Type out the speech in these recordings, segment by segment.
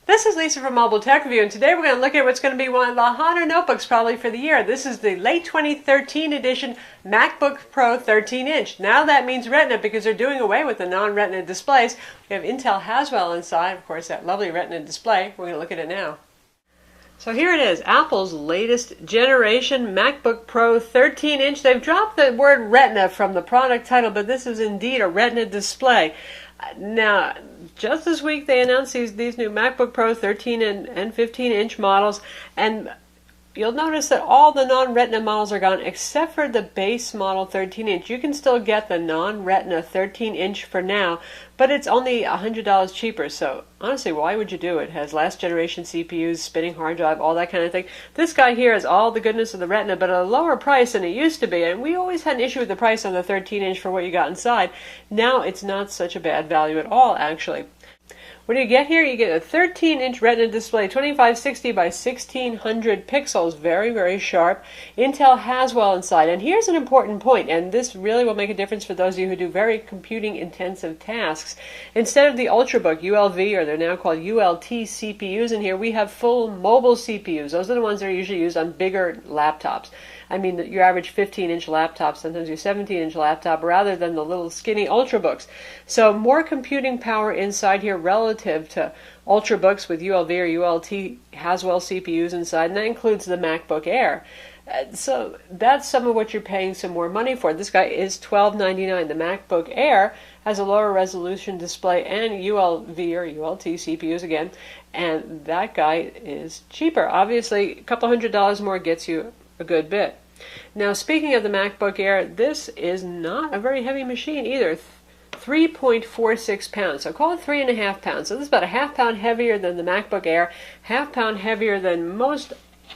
This is Lisa from Mobile Tech Review, and today we're going to look at what's going to be one of the hotter notebooks probably for the year. This is the late 2013 edition MacBook Pro 13-inch. Now that means Retina because they're doing away with the non-Retina displays. We have Intel Haswell inside, of course, that lovely Retina display. We're going to look at it now. So here it is, Apple's latest generation MacBook Pro 13-inch. They've dropped the word Retina from the product title, but this is indeed a Retina display. Now, just this week they announced these new MacBook Pro 13 and 15-inch models, and you'll notice that all the non-Retina models are gone except for the base model 13-inch. You can still get the non-Retina 13-inch for now, but it's only $100 cheaper. So honestly, why would you do it? It has last generation CPUs, spinning hard drive, all that kind of thing. This guy here has all the goodness of the Retina, but at a lower price than it used to be. And we always had an issue with the price on the 13-inch for what you got inside. Now it's not such a bad value at all, actually. What do you get here? You get a 13-inch Retina display, 2560 by 1600 pixels, very, very sharp. Intel Haswell inside. And here's an important point, and this really will make a difference for those of you who do very computing-intensive tasks. Instead of the Ultrabook, ULV, or they're now called ULT CPUs in here, we have full mobile CPUs. Those are the ones that are usually used on bigger laptops. I mean, your average 15-inch laptop, sometimes your 17-inch laptop, rather than the little skinny Ultrabooks. So more computing power inside here relative to Ultrabooks with ULV or ULT Haswell CPUs inside, and that includes the MacBook Air. So that's some of what you're paying some more money for. This guy is $12.99. The MacBook Air has a lower resolution display and ULV or ULT CPUs again, and that guy is cheaper. Obviously, a couple $100 more gets you a good bit. Now, speaking of the MacBook Air, this is not a very heavy machine either. 3.46 pounds, so call it 3.5 pounds. So this is about a half pound heavier than the MacBook Air, half pound heavier than most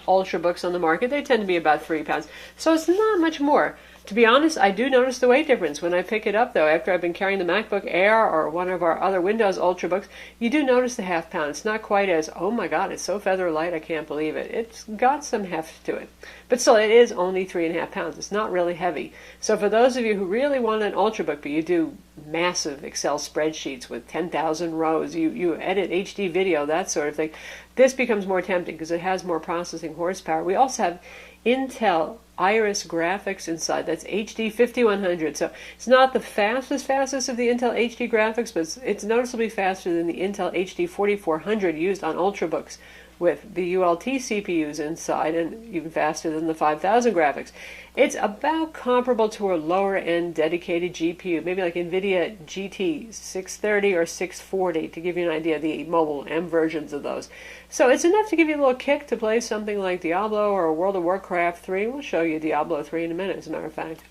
Ultrabooks on the market. They tend to be about 3 pounds. So it's not much more. To be honest, I do notice the weight difference when I pick it up, though. After I've been carrying the MacBook Air or one of our other Windows Ultrabooks, you do notice the half pound. It's not quite as, oh my God, it's so feather light, I can't believe it. It's got some heft to it. But still, it is only 3.5 pounds. It's not really heavy. So for those of you who really want an Ultrabook, but you do massive Excel spreadsheets with 10,000 rows, you edit HD video, that sort of thing, this becomes more tempting because it has more processing horsepower. We also have Intel Iris graphics inside. That's HD 5100. So it's not the fastest of the Intel HD graphics, but it's noticeably faster than the Intel HD 4400 used on Ultrabooks with the ULT CPUs inside, and even faster than the 5000 graphics. It's about comparable to a lower-end dedicated GPU, maybe like NVIDIA GT 630 or 640, to give you an idea of the mobile M versions of those. So it's enough to give you a little kick to play something like Diablo or World of Warcraft 3. We'll show you Diablo 3 in a minute, as a matter of fact.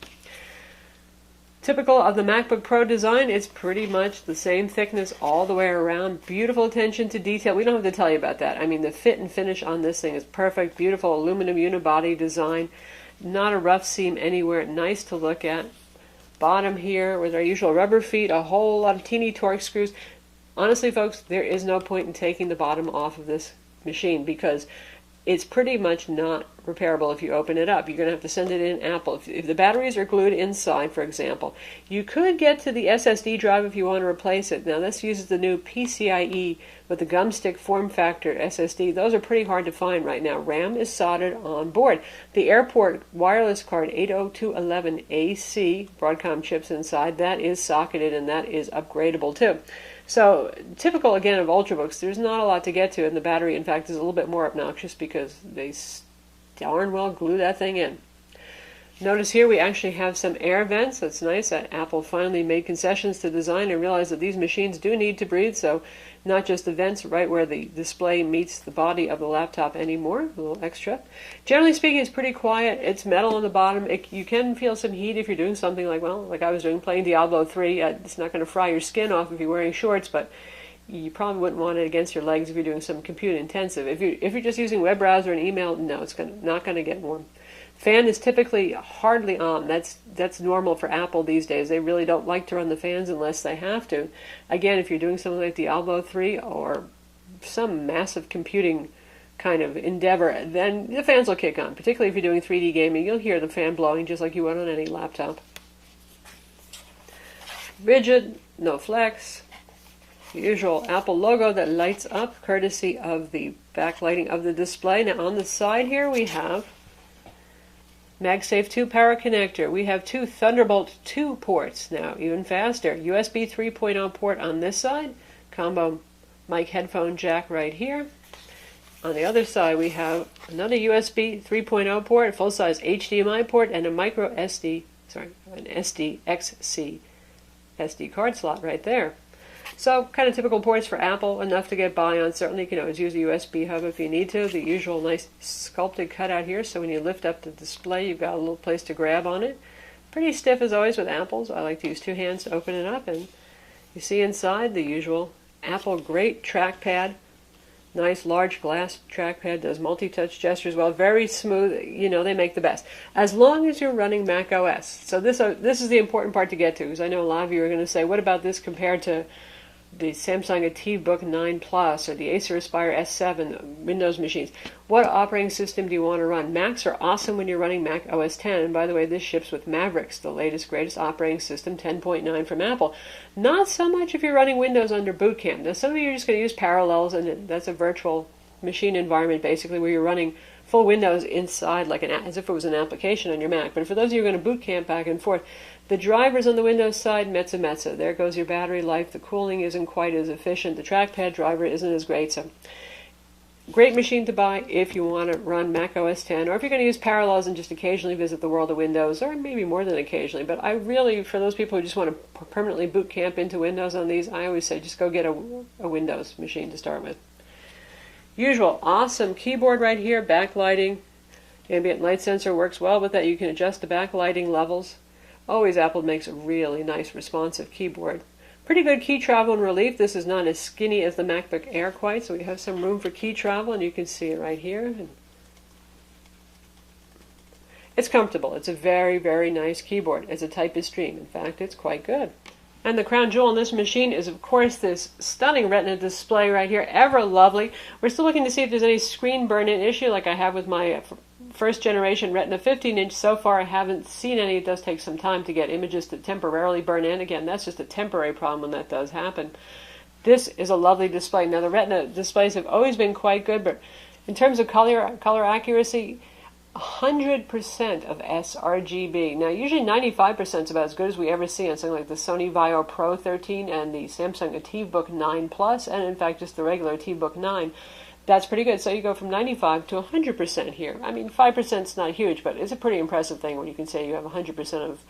Typical of the MacBook Pro design, it's pretty much the same thickness all the way around. Beautiful attention to detail. We don't have to tell you about that. I mean, the fit and finish on this thing is perfect. Beautiful aluminum unibody design. Not a rough seam anywhere. Nice to look at. Bottom here with our usual rubber feet. A whole lot of teeny Torx screws. Honestly, folks, there is no point in taking the bottom off of this machine because it's pretty much not repairable if you open it up. You're going to have to send it in Apple. If the batteries are glued inside, for example, you could get to the SSD drive if you want to replace it. Now, this uses the new PCIe with the gumstick form factor SSD. Those are pretty hard to find right now. RAM is soldered on board. The Airport wireless card 802.11ac, Broadcom chips inside, that is socketed and that is upgradable too. So, typical again of Ultrabooks, there's not a lot to get to, and the battery, in fact, is a little bit more obnoxious because they darn well glue that thing in. Notice here we actually have some air vents. That's nice that Apple finally made concessions to design and realized that these machines do need to breathe, so not just the vents right where the display meets the body of the laptop anymore, a little extra. Generally speaking, it's pretty quiet. It's metal on the bottom. You can feel some heat if you're doing something like, well, like I was doing, playing Diablo 3. It's not going to fry your skin off if you're wearing shorts, but you probably wouldn't want it against your legs if you're doing some compute intensive. If you're just using web browser and email, no, it's not going to get warm. Fan is typically hardly on. That's normal for Apple these days. They really don't like to run the fans unless they have to. Again, if you're doing something like Diablo 3 or some massive computing kind of endeavor, then the fans will kick on. Particularly if you're doing 3D gaming, you'll hear the fan blowing just like you would on any laptop. Rigid, no flex. The usual Apple logo that lights up, courtesy of the backlighting of the display. Now on the side here we have MagSafe 2 power connector. We have two Thunderbolt 2 ports now, even faster. USB 3.0 port on this side, combo mic headphone jack right here. On the other side we have another USB 3.0 port, full-size HDMI port, and a micro SD, an SDXC SD card slot right there. So kind of typical ports for Apple, enough to get by on. Certainly you can always use a USB hub if you need to. The usual nice sculpted cutout here, so when you lift up the display you've got a little place to grab on it. Pretty stiff as always with Apples. I like to use two hands to open it up, and you see inside the usual Apple great trackpad. Nice large glass trackpad, does multi-touch gestures well, very smooth. You know, they make the best. As long as you're running Mac OS. So this is the important part to get to, because I know a lot of you are going to say, what about this compared to the Samsung AtiveBook 9 Plus or the Acer Aspire S7 Windows machines? What operating system do you want to run? Macs are awesome when you're running Mac OS 10. And by the way, this ships with Mavericks, the latest, greatest operating system, 10.9 from Apple. Not so much if you're running Windows under Boot Camp. Now, some of you are just going to use Parallels, and that's a virtual machine environment, basically, where you're running full Windows inside, like as if it was an application on your Mac. But for those of you who are going to boot camp back and forth, the drivers on the Windows side, metza. There goes your battery life. The cooling isn't quite as efficient. The trackpad driver isn't as great. So, great machine to buy if you want to run Mac OS 10, or if you're going to use Parallels and just occasionally visit the world of Windows, or maybe more than occasionally. But I really, for those people who just want to permanently boot camp into Windows on these, I always say just go get a Windows machine to start with. Usual awesome keyboard right here, backlighting. Ambient light sensor works well with that. You can adjust the backlighting levels. Always Apple makes a really nice responsive keyboard. Pretty good key travel and relief. This is not as skinny as the MacBook Air quite, so we have some room for key travel, and you can see it right here. It's comfortable. It's a very, very nice keyboard. As a typist dream. In fact, it's quite good. And the crown jewel in this machine is, of course, this stunning Retina display right here. Ever lovely. We're still looking to see if there's any screen burn-in issue like I have with my first generation Retina 15-inch. So far I haven't seen any. It does take some time to get images to temporarily burn in. Again, that's just a temporary problem when that does happen. This is a lovely display. Now the Retina displays have always been quite good, but in terms of color accuracy, 100% of sRGB. Now usually 95% is about as good as we ever see on something like the Sony Vaio Pro 13 and the Samsung AtiveBook 9 Plus, and in fact just the regular AtiveBook 9. That's pretty good. So you go from 95 to 100% here. I mean, 5% is not huge, but it's a pretty impressive thing when you can say you have 100% of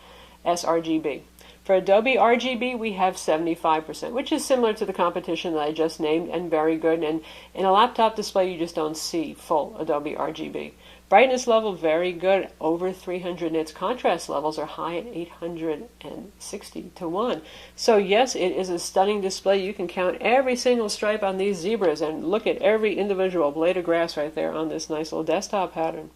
sRGB. For Adobe RGB, we have 75%, which is similar to the competition that I just named, and very good. And in a laptop display, you just don't see full Adobe RGB. Brightness level, very good, over 300 nits. Contrast levels are high at 860 to 1. So yes, it is a stunning display. You can count every single stripe on these zebras and look at every individual blade of grass right there on this nice little desktop pattern.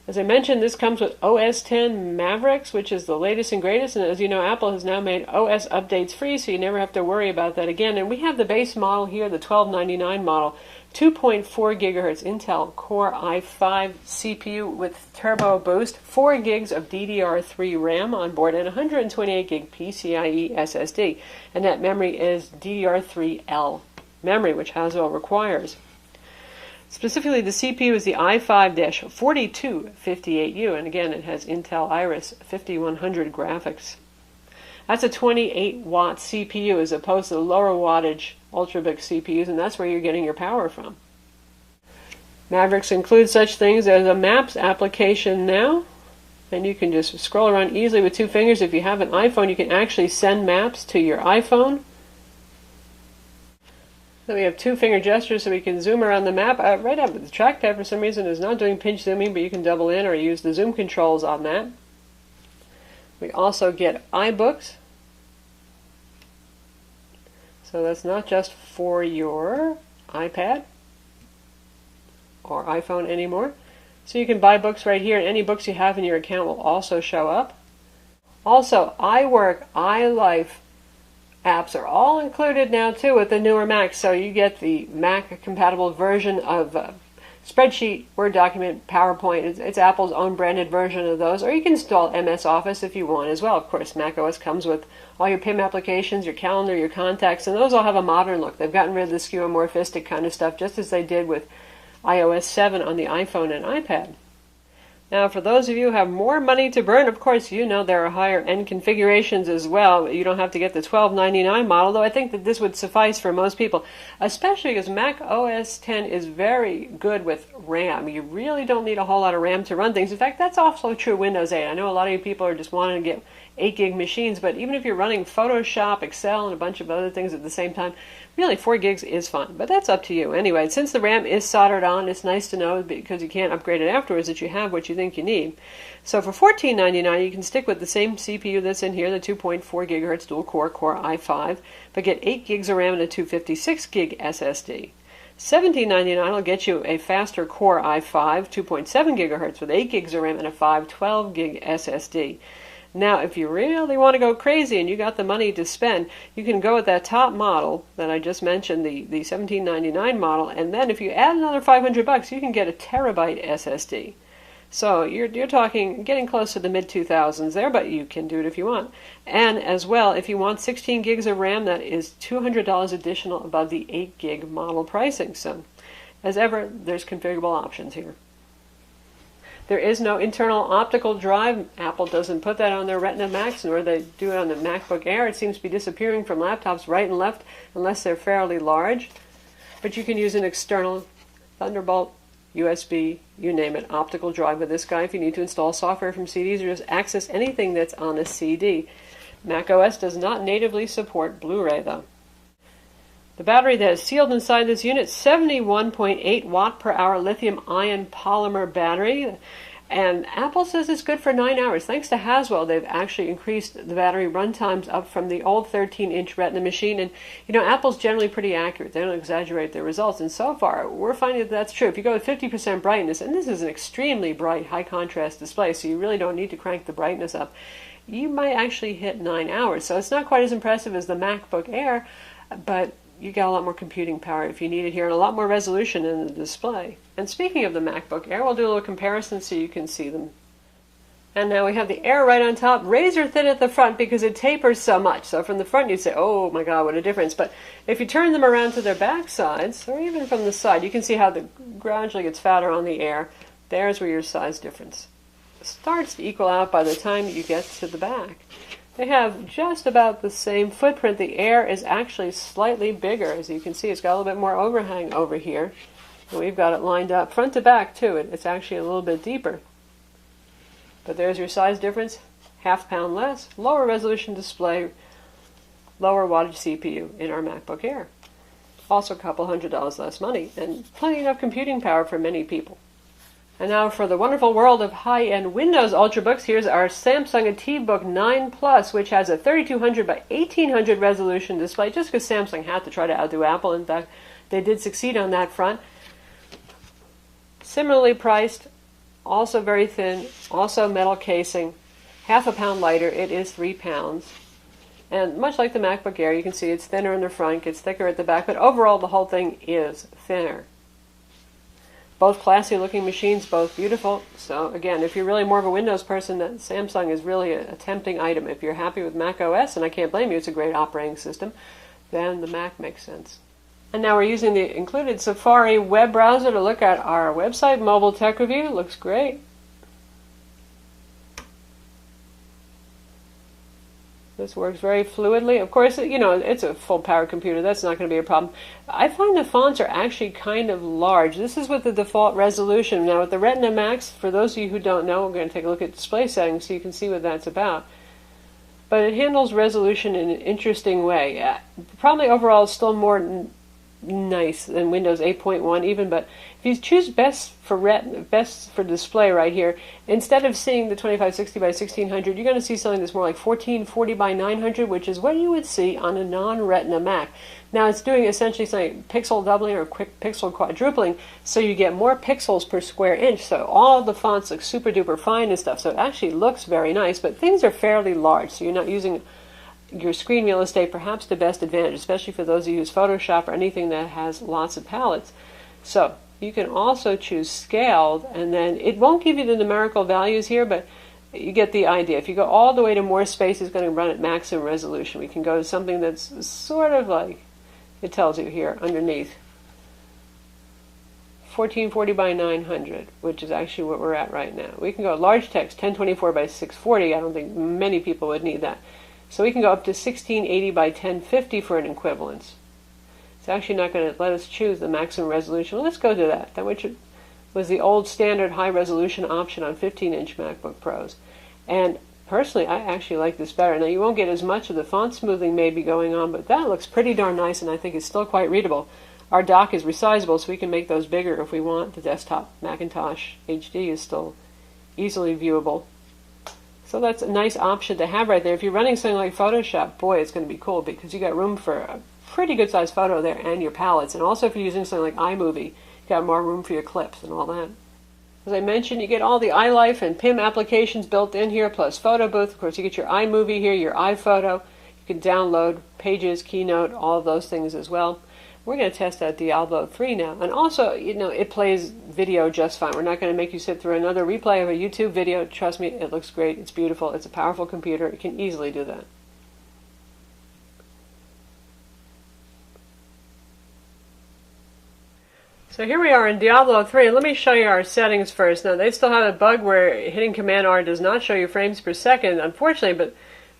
As I mentioned, this comes with OS 10 Mavericks, which is the latest and greatest, and as you know, Apple has now made OS updates free, so you never have to worry about that again. And we have the base model here, the $1299 model, 2.4 gigahertz Intel Core i5 CPU with Turbo Boost, 4 gigs of DDR3 RAM on board, and 128 gig PCIe SSD. And that memory is DDR3L memory, which Haswell requires. Specifically, the CPU is the i5-4258U, and again, it has Intel Iris 5100 graphics. That's a 28-watt CPU as opposed to the lower wattage Ultrabook CPUs, and that's where you're getting your power from. Mavericks include such things as a Maps application now, and you can just scroll around easily with two fingers. If you have an iPhone, you can actually send maps to your iPhone. Then we have two-finger gestures so we can zoom around the map. Right up, the trackpad for some reason is not doing pinch zooming, but you can double in or use the zoom controls on that. We also get iBooks. So that's not just for your iPad or iPhone anymore. So you can buy books right here, and any books you have in your account will also show up. Also, iWork, iLife apps are all included now too with the newer Macs, so you get the Mac compatible version of spreadsheet, Word document, PowerPoint. It's Apple's own branded version of those. Or you can install MS Office if you want as well. Of course, macOS comes with all your PIM applications, your calendar, your contacts, and those all have a modern look. They've gotten rid of the skeuomorphistic kind of stuff, just as they did with iOS 7 on the iPhone and iPad. Now, for those of you who have more money to burn, of course, you know there are higher end configurations as well. You don't have to get the $12.99 model, though I think that this would suffice for most people, especially because Mac OS X is very good with RAM. You really don't need a whole lot of RAM to run things. In fact, that's also true of Windows 8. I know a lot of you people are just wanting to get 8 gig machines, but even if you're running Photoshop, Excel, and a bunch of other things at the same time, really 4 gigs is fine, but that's up to you. Anyway, since the RAM is soldered on, it's nice to know, because you can't upgrade it afterwards, that you have what you think you need. So for $14.99, you can stick with the same CPU that's in here, the 2.4 gigahertz dual core Core i5, but get 8 gigs of RAM and a 256 gig SSD. $17.99 will get you a faster Core i5, 2.7 gigahertz with 8 gigs of RAM and a 512 gig SSD. Now, if you really want to go crazy and you got the money to spend, you can go with that top model that I just mentioned, the $17.99 model, and then if you add another $500, you can get a terabyte SSD. So you're talking getting close to the mid-2000s there, but you can do it if you want. And as well, if you want 16 gigs of RAM, that is $200 additional above the 8 gig model pricing. So, as ever, there's configurable options here. There is no internal optical drive. Apple doesn't put that on their Retina Macs, nor they do it on the MacBook Air. It seems to be disappearing from laptops right and left, unless they're fairly large. But you can use an external Thunderbolt, USB, you name it, optical drive with this guy if you need to install software from CDs or just access anything that's on a CD. macOS does not natively support Blu-ray, though. The battery that is sealed inside this unit, 71.8 watt per hour lithium-ion polymer battery. And Apple says it's good for 9 hours. Thanks to Haswell, they've actually increased the battery run times up from the old 13-inch Retina machine. And, you know, Apple's generally pretty accurate. They don't exaggerate their results. And so far, we're finding that that's true. If you go with 50% brightness, and this is an extremely bright, high-contrast display, so you really don't need to crank the brightness up, you might actually hit 9 hours. So it's not quite as impressive as the MacBook Air, but you got a lot more computing power if you need it here, and a lot more resolution in the display. And speaking of the MacBook Air, we'll do a little comparison so you can see them. And now we have the Air right on top, razor thin at the front because it tapers so much. So from the front you'd say, oh my god, what a difference. But if you turn them around to their back sides, or even from the side, you can see how it gradually gets fatter on the Air. There's where your size difference starts to equal out by the time you get to the back. They have just about the same footprint. The Air is actually slightly bigger. As you can see, it's got a little bit more overhang over here. And we've got it lined up front to back, too. It's actually a little bit deeper. But there's your size difference. Half pound less, lower resolution display, lower wattage CPU in our MacBook Air. Also a couple $100 less money, and plenty enough computing power for many people. And now for the wonderful world of high-end Windows Ultrabooks, here's our Samsung ATIVbook 9 Plus, which has a 3200 by 1800 resolution display, just because Samsung had to try to outdo Apple. In fact, they did succeed on that front. Similarly priced, also very thin, also metal casing, half a pound lighter. It is 3 pounds. And much like the MacBook Air, you can see it's thinner in the front, gets thicker at the back, but overall the whole thing is thinner. Both classy-looking machines, both beautiful. So again, if you're really more of a Windows person, that Samsung is really a tempting item. If you're happy with Mac OS, and I can't blame you, it's a great operating system, then the Mac makes sense. And now we're using the included Safari web browser to look at our website, Mobile Tech Review. Looks great. This works very fluidly. Of course, you know, it's a full power computer. That's not going to be a problem. I find the fonts are actually kind of large. This is with the default resolution. Now with the Retina Max, for those of you who don't know, we're going to take a look at display settings so you can see what that's about. But it handles resolution in an interesting way. Probably overall it's still more nice than Windows 8.1 even, but if you choose best for display right here, instead of seeing the 2560 by 1600, you're going to see something that's more like 1440 by 900, which is what you would see on a non-Retina Mac. Now it's doing essentially something pixel doubling or quick pixel quadrupling, so you get more pixels per square inch, so all the fonts look super duper fine and stuff, so it actually looks very nice, but things are fairly large, so you're not using your screen real estate perhaps to best advantage, especially for those who use Photoshop or anything that has lots of palettes. So you can also choose scaled, and then it won't give you the numerical values here, but you get the idea. If you go all the way to more space, it's going to run at maximum resolution. We can go to something that's sort of like, it tells you here underneath, 1440 by 900, which is actually what we're at right now. We can go large text, 1024 by 640. I don't think many people would need that. So we can go up to 1680 by 1050 for an equivalence. It's actually not going to let us choose the maximum resolution. Well, let's go to that, which was the old standard high resolution option on 15-inch MacBook Pros. And personally, I actually like this better. Now, you won't get as much of the font smoothing maybe going on, but that looks pretty darn nice, and I think it's still quite readable. Our dock is resizable, so we can make those bigger if we want. The desktop Macintosh HD is still easily viewable. So that's a nice option to have right there. If you're running something like Photoshop, boy, it's going to be cool because you got room for a pretty good sized photo there and your palettes. And also if you're using something like iMovie, you got more room for your clips and all that. As I mentioned, you get all the iLife and PIM applications built in here, plus Photo Booth. Of course, you get your iMovie here, your iPhoto. You can download Pages, Keynote, all of those things as well. We're going to test out Diablo 3 now. And also, it plays video just fine. We're not going to make you sit through another replay of a YouTube video. Trust me, it looks great. It's beautiful. It's a powerful computer. It can easily do that. So here we are in Diablo 3. Let me show you our settings first. Now, they still have a bug where hitting Command R does not show you frames per second, unfortunately, but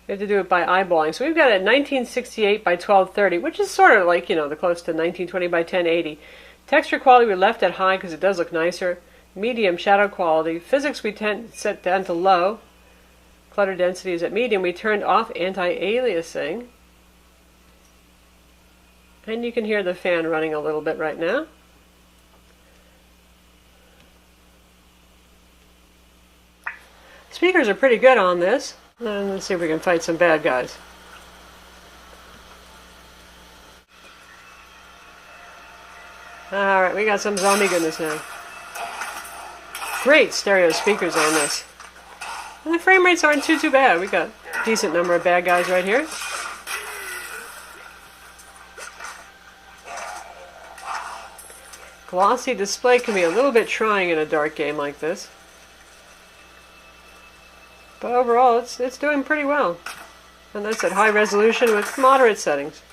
we have to do it by eyeballing. So we've got it at 1968 by 1230, which is sort of like, the close to 1920 by 1080. Texture quality we left at high because it does look nicer. Medium shadow quality. Physics we set down to low. Clutter density is at medium. We turned off anti-aliasing. And you can hear the fan running a little bit right now. Speakers are pretty good on this. And let's see if we can fight some bad guys. Alright, we got some zombie goodness now. Great stereo speakers on this. And the frame rates aren't too bad. We got a decent number of bad guys right here. Glossy display can be a little bit trying in a dark game like this. But overall, it's doing pretty well. And that's at high resolution with moderate settings.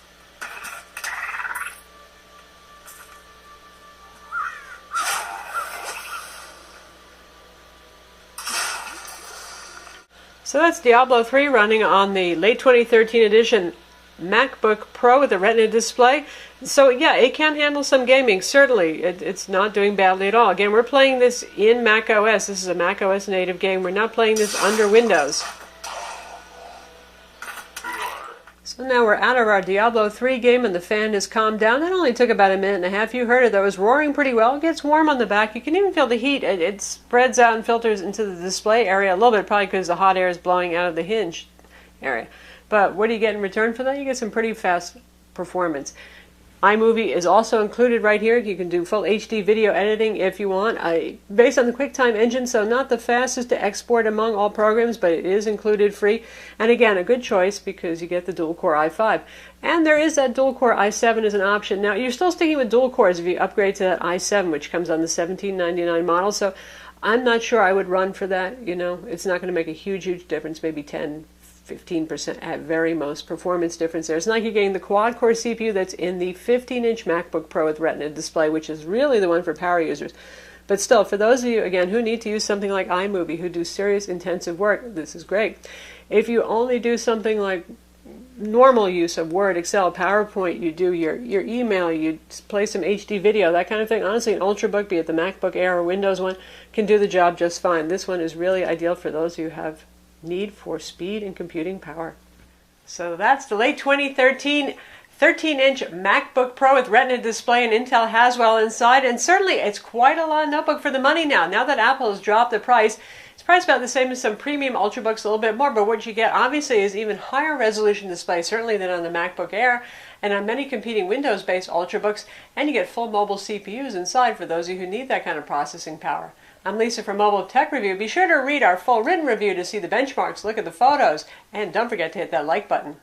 So that's Diablo 3 running on the late 2013 edition MacBook Pro with a Retina display. So yeah, it can handle some gaming, certainly. It's not doing badly at all. Again, we're playing this in Mac OS. This is a Mac OS native game. We're not playing this under Windows. So now we're out of our Diablo 3 game and the fan has calmed down. That only took about a minute and a half. You heard it, that was roaring pretty well. It gets warm on the back. You can even feel the heat. It spreads out and filters into the display area a little bit, probably because the hot air is blowing out of the hinge area. But what do you get in return for that? You get some pretty fast performance. iMovie is also included right here. You can do full HD video editing if you want. Based on the QuickTime engine, so not the fastest to export among all programs, but it is included free. And again, a good choice because you get the dual-core i5. And there is that dual-core i7 as an option. Now, you're still sticking with dual cores if you upgrade to that i7, which comes on the $1799 model. So I'm not sure I would run for that. It's not going to make a huge difference, maybe 10-15% at very most performance difference there. It's not like you're getting the quad-core CPU that's in the 15-inch MacBook Pro with Retina display, which is really the one for power users. But still, for those of you, again, who need to use something like iMovie, who do serious intensive work, this is great. If you only do something like normal use of Word, Excel, PowerPoint, you do your email, you play some HD video, that kind of thing, honestly, an Ultrabook, be it the MacBook Air or Windows one, can do the job just fine. This one is really ideal for those who have need for speed and computing power. So that's the late 2013 13-inch MacBook Pro with Retina display and Intel Haswell inside, and certainly it's quite a lot of notebook for the money now. Now that Apple has dropped the price, it's priced about the same as some premium Ultrabooks, a little bit more, but what you get obviously is even higher resolution display, certainly than on the MacBook Air and on many competing Windows-based Ultrabooks, and you get full mobile CPUs inside for those of you who need that kind of processing power. I'm Lisa from Mobile Tech Review. Be sure to read our full written review to see the benchmarks, look at the photos, and don't forget to hit that like button.